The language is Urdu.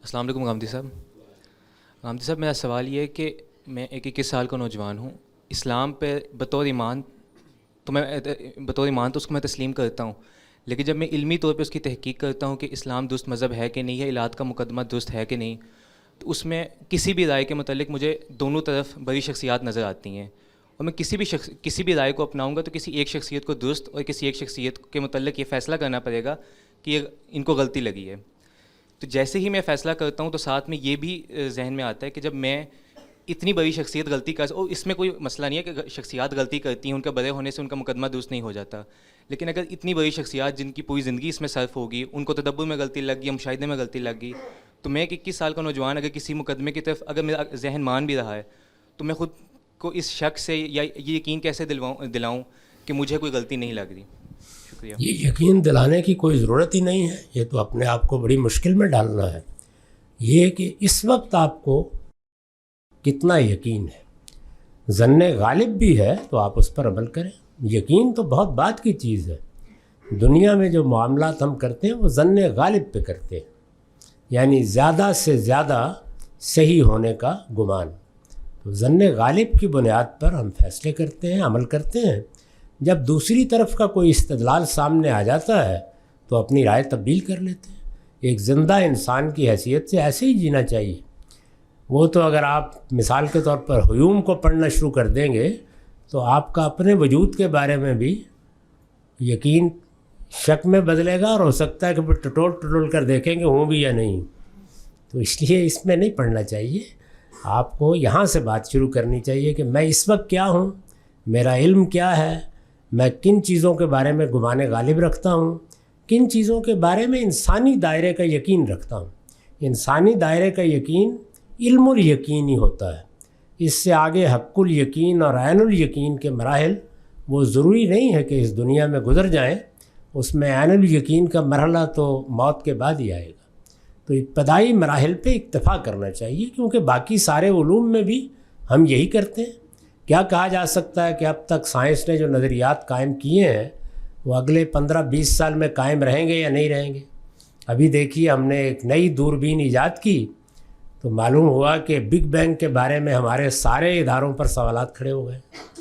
السلام علیکم غامدی صاحب. غامدی صاحب میرا سوال یہ ہے کہ میں ایک 21 سال کا نوجوان ہوں. اسلام پہ بطور ایمان تو اس کو میں تسلیم کرتا ہوں، لیکن جب میں علمی طور پہ اس کی تحقیق کرتا ہوں کہ اسلام درست مذہب ہے کہ نہیں، یا الہات کا مقدمہ درست ہے کہ نہیں، تو اس میں کسی بھی رائے کے متعلق مجھے دونوں طرف بڑی شخصیات نظر آتی ہیں. اور میں کسی بھی رائے کو اپناؤں گا تو کسی ایک شخصیت کو درست اور کسی ایک شخصیت کے متعلق یہ فیصلہ کرنا پڑے گا کہ یہ ان کو غلطی لگی ہے. تو جیسے ہی میں فیصلہ کرتا ہوں تو ساتھ میں یہ بھی ذہن میں آتا ہے کہ جب میں اتنی بڑی شخصیت غلطی کر، اور اس میں کوئی مسئلہ نہیں ہے کہ شخصیات غلطی کرتی ہیں، ان کا بڑے ہونے سے ان کا مقدمہ درست نہیں ہو جاتا، لیکن اگر اتنی بڑی شخصیات جن کی پوری زندگی اس میں صرف ہوگی، ان کو تدبر میں غلطی لگ گئی، مشاہدے میں غلطی لگ گئی، تو میں ایک 21 سال کا نوجوان اگر کسی مقدمے کی طرف اگر میرا ذہن مان بھی رہا ہے تو میں خود کو اس شک سے یا یہ یقین کیسے دلاؤں کہ مجھے کوئی غلطی نہیں لگ رہی. شکریہ. یہ یقین دلانے کی کوئی ضرورت ہی نہیں ہے، یہ تو اپنے آپ کو بڑی مشکل میں ڈالنا ہے. یہ کہ اس وقت آپ کو کتنا یقین ہے. ظن غالب بھی ہے تو آپ اس پر عمل کریں. یقین تو بہت بات کی چیز ہے. دنیا میں جو معاملات ہم کرتے ہیں وہ ظن غالب پہ کرتے ہیں، یعنی زیادہ سے زیادہ صحیح ہونے کا گمان. تو ظن غالب کی بنیاد پر ہم فیصلے کرتے ہیں، عمل کرتے ہیں. جب دوسری طرف کا کوئی استدلال سامنے آ جاتا ہے تو اپنی رائے تبدیل کر لیتے ہیں. ایک زندہ انسان کی حیثیت سے ایسے ہی جینا چاہیے. وہ تو اگر آپ مثال کے طور پر ہیوم کو پڑھنا شروع کر دیں گے تو آپ کا اپنے وجود کے بارے میں بھی یقین شک میں بدلے گا، اور ہو سکتا ہے کہ پھر ٹٹول کر دیکھیں گے ہوں بھی یا نہیں. تو اس لیے اس میں نہیں پڑھنا چاہیے. آپ کو یہاں سے بات شروع کرنی چاہیے کہ میں اس وقت کیا ہوں، میرا علم کیا ہے، میں کن چیزوں کے بارے میں گمان غالب رکھتا ہوں، کن چیزوں کے بارے میں انسانی دائرے کا یقین رکھتا ہوں. انسانی دائرے کا یقین علم الیقین ہی ہوتا ہے. اس سے آگے حق الیقین اور عین الیقین کے مراحل وہ ضروری نہیں ہے کہ اس دنیا میں گزر جائیں. اس میں عین الیقین کا مرحلہ تو موت کے بعد ہی آئے گا. تو ابتدائی مراحل پہ اکتفا کرنا چاہیے، کیونکہ باقی سارے علوم میں بھی ہم یہی کرتے ہیں. کیا کہا جا سکتا ہے کہ اب تک سائنس نے جو نظریات قائم کیے ہیں وہ اگلے 15-20 سال میں قائم رہیں گے یا نہیں رہیں گے؟ ابھی دیکھیے ہم نے ایک نئی دوربین ایجاد کی تو معلوم ہوا کہ بگ بینگ کے بارے میں ہمارے سارے اداروں پر سوالات کھڑے ہو گئے.